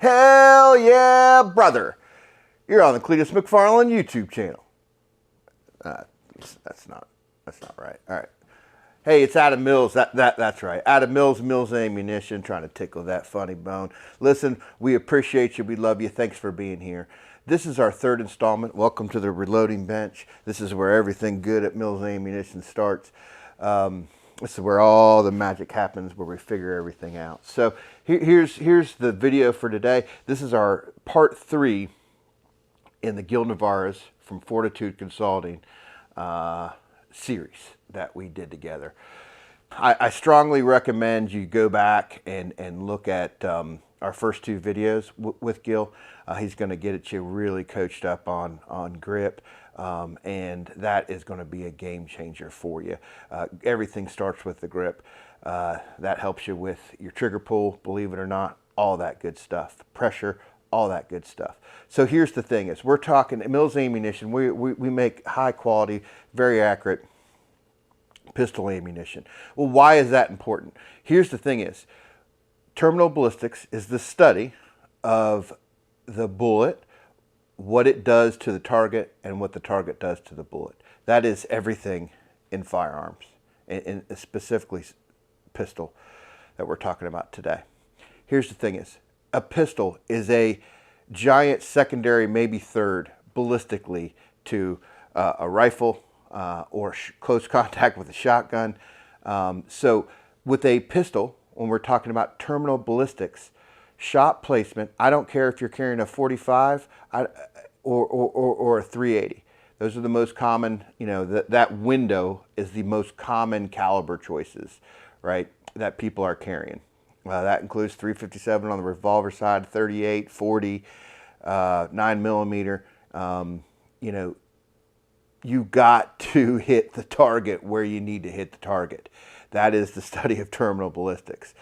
Hell yeah, brother. You're on the Cletus McFarland YouTube channel. That's not right. All right. Hey, it's Adam Mills. That's right. Adam Mills, Mills Ammunition, trying to tickle that funny bone. Listen, we appreciate you. We love you. Thanks for being here. This is our third installment. Welcome to the Reloading Bench. This is where everything good at Mills Ammunition starts. This is where all the magic happens, where we figure everything out. So here's the video for today. This is our part 3 in the Gil Navarez from Fortitude Consulting series that we did together. I strongly recommend you go back and look at our first 2 videos with Gil. He's going to get you really coached up on grip, and that is going to be a game changer for you. Everything starts with the grip. That helps you with your trigger pull, believe it or not, all that good stuff. Pressure, all that good stuff. So here's the thing is, we're talking Mills Ammunition. We make high quality, very accurate pistol ammunition. Well, why is that important? Here's the thing is, terminal ballistics is the study of the bullet, what it does to the target, and what the target does to the bullet. That is everything in firearms, and specifically pistol that we're talking about today. Here's the thing is, a pistol is a giant secondary, maybe third, ballistically to a rifle or close contact with a shotgun. So with a pistol, when we're talking about terminal ballistics, shot placement, I don't care if you're carrying a 45 or a 380. Those are the most common, that window is the most common caliber choices, right, that people are carrying. That includes 357 on the revolver side, 38, 40, 9mm. You got to hit the target where you need to hit the target. That is the study of terminal ballistics.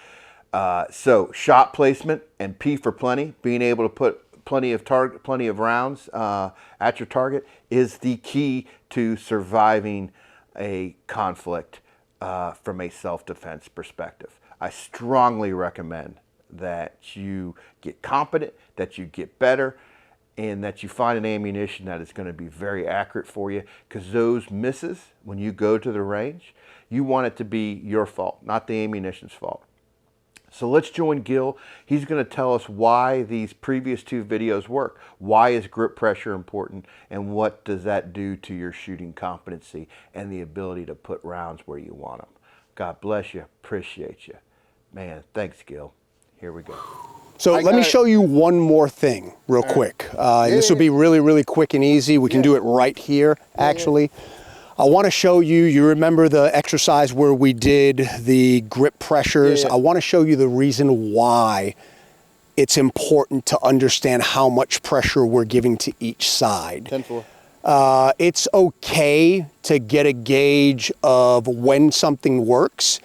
So shot placement and P for plenty, being able to put plenty of rounds at your target is the key to surviving a conflict from a self-defense perspective. I strongly recommend that you get competent, that you get better, and that you find an ammunition that is going to be very accurate for you, because those misses, when you go to the range, you want it to be your fault, not the ammunition's fault. So let's join Gil. He's going to tell us why these previous 2 videos work. Why is grip pressure important, and what does that do to your shooting competency and the ability to put rounds where you want them. God bless you. Appreciate you. Man, thanks, Gil. Here we go. So let me show you one more thing real quick. This will be really, really quick and easy. We can do it right here, actually. I want to show you, you remember the exercise where we did the grip pressures? I want to show you the reason why it's important to understand how much pressure we're giving to each side. 10-4. It's okay to get a gauge of when something works,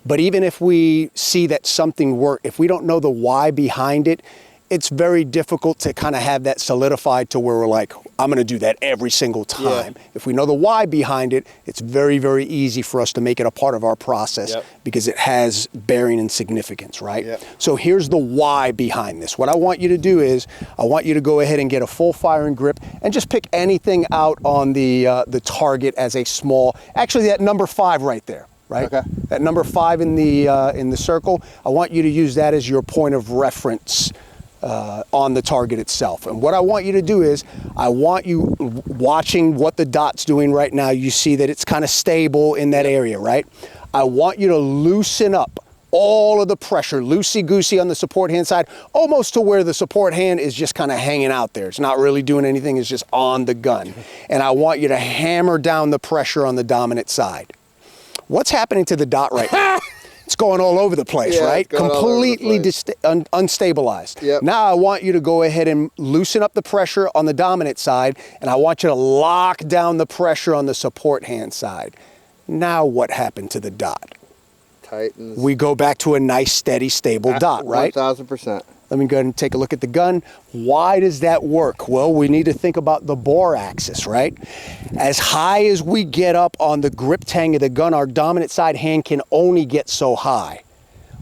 but even if we see that something works, if we don't know the why behind it, it's very difficult to kind of have that solidified to where we're like, I'm going to do that every single time. If we know the why behind it, it's very, very easy for us to make it a part of our process because it has bearing and significance, right? So here's the why behind this. What I want you to do is, I want you to go ahead and get a full firing grip and just pick anything out on the target as a small, actually that number 5 right there. Right? Okay. That number 5 in the circle, I want you to use that as your point of reference on the target itself. And what I want you to do is, I want you watching what the dot's doing right now. You see that it's kind of stable in that area, right? I want you to loosen up all of the pressure, loosey-goosey on the support hand side, almost to where the support hand is just kind of hanging out there. It's not really doing anything, it's just on the gun. And I want you to hammer down the pressure on the dominant side. What's happening to the dot right now? It's going all over the place, right? Completely unstabilized. Now I want you to go ahead and loosen up the pressure on the dominant side, and I want you to lock down the pressure on the support hand side. Now what happened to the dot? Tightens. We go back to a nice, steady, stable dot, right? 1000%. Let me go ahead and take a look at the gun. Why does that work? Well, we need to think about the bore axis, right? As high as we get up on the grip tang of the gun, our dominant side hand can only get so high.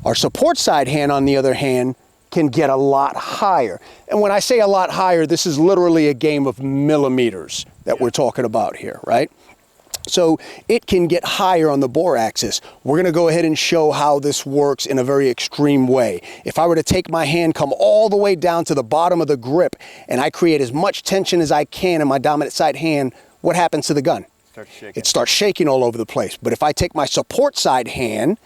Our support side hand, on the other hand, can get a lot higher. And when I say a lot higher, this is literally a game of millimeters that we're talking about here, right? So it can get higher on the bore axis. We're going to go ahead and show how this works in a very extreme way. If I were to take my hand, come all the way down to the bottom of the grip, and I create as much tension as I can in my dominant side hand, what happens to the gun? It starts shaking all over the place. But if I take my support side hand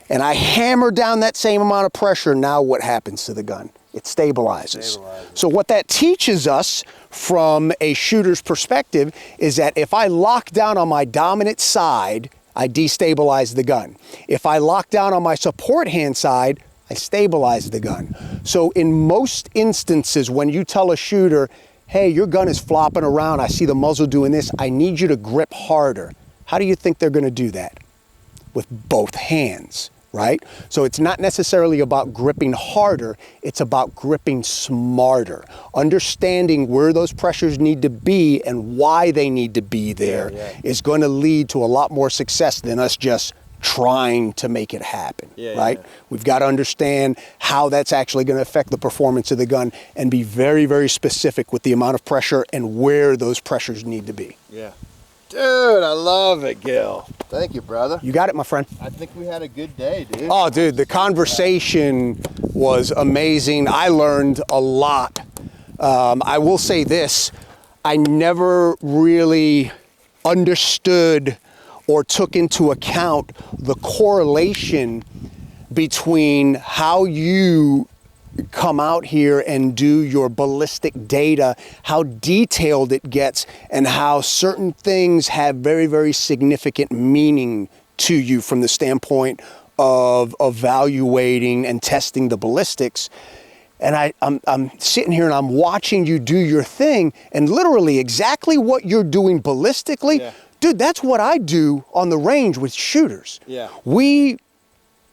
and I hammer down that same amount of pressure, now what happens to the gun? It stabilizes. So what that teaches us from a shooter's perspective is that if I lock down on my dominant side, I destabilize the gun. If I lock down on my support hand side, I stabilize the gun. So in most instances, when you tell a shooter, hey, your gun is flopping around, I see the muzzle doing this, I need you to grip harder. How do you think they're going to do that? With both hands. Right? So it's not necessarily about gripping harder, it's about gripping smarter. Understanding where those pressures need to be and why they need to be there is going to lead to a lot more success than us just trying to make it happen, right? We've got to understand how that's actually going to affect the performance of the gun and be very, very specific with the amount of pressure and where those pressures need to be. Yeah. Dude, I love it, Gil. Thank you, brother. You got it, my friend. I think we had a good day, dude. Oh, dude, the conversation was amazing. I learned a lot. I will say this, I never really understood or took into account the correlation between how you come out here and do your ballistic data, how detailed it gets, and how certain things have very, very significant meaning to you from the standpoint of evaluating and testing the ballistics. And I'm sitting here and I'm watching you do your thing, and literally exactly what you're doing ballistically, dude, that's what I do on the range with shooters. We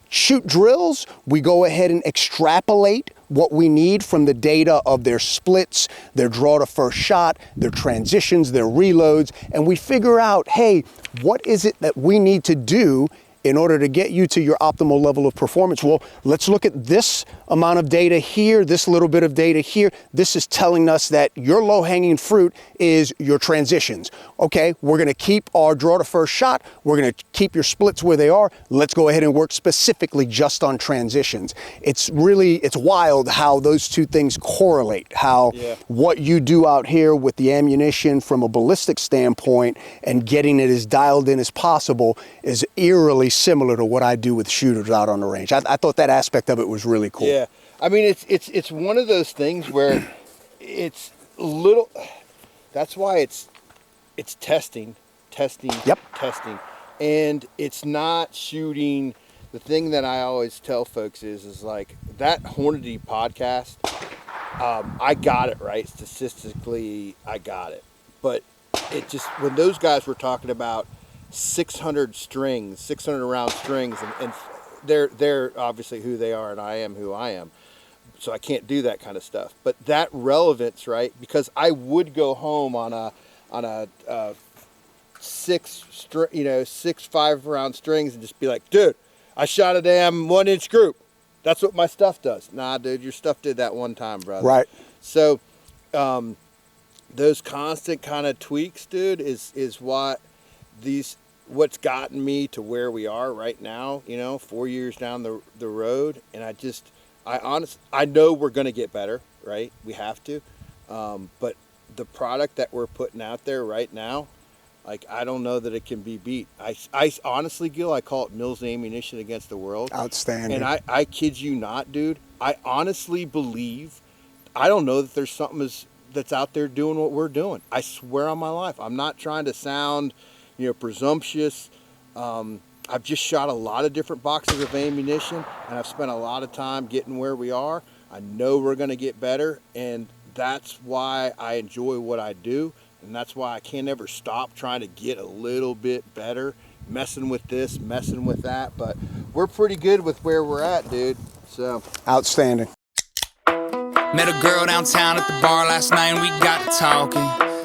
shoot drills, we go ahead and extrapolate what we need from the data of their splits, their draw to first shot, their transitions, their reloads, and we figure out, hey, what is it that we need to do in order to get you to your optimal level of performance? Well, let's look at this amount of data here, this little bit of data here. This is telling us that your low-hanging fruit is your transitions. Okay, we're gonna keep our draw to first shot. We're gonna keep your splits where they are. Let's go ahead and work specifically just on transitions. It's wild how those two things correlate, how what you do out here with the ammunition from a ballistic standpoint and getting it as dialed in as possible is eerily similar to what I do with shooters out on the range. I thought that aspect of it was really cool. Yeah, I mean, it's one of those things where it's little, that's why it's testing, testing. And it's not shooting. The thing that I always tell folks is like that Hornady podcast, I got it right. Statistically, I got it. But it just, when those guys were talking about 600 strings, 600 round strings, and they're obviously who they are, and I am who I am. So I can't do that kind of stuff. But that relevance, right? Because I would go home on a 6 5-round strings and just be like, dude, I shot a damn 1-inch group. That's what my stuff does. Nah, dude, your stuff did that one time, brother. Right. So those constant kind of tweaks, dude, is what's gotten me to where we are right now, 4 years down the road. And I know we're going to get better, right? We have to. But the product that we're putting out there right now, like, I don't know that it can be beat. I honestly, Gil, I call it Mills Ammunition against the world. Outstanding. And I kid you not, dude. I honestly believe, I don't know that there's something that's out there doing what we're doing. I swear on my life. I'm not trying to sound, presumptuous. I've just shot a lot of different boxes of ammunition, and I've spent a lot of time getting where we are. I know we're going to get better, and that's why I enjoy what I do. And that's why I can't ever stop trying to get a little bit better, messing with this, messing with that. But we're pretty good with where we're at, dude. So outstanding. Met a girl downtown at the bar last night and we got to talking.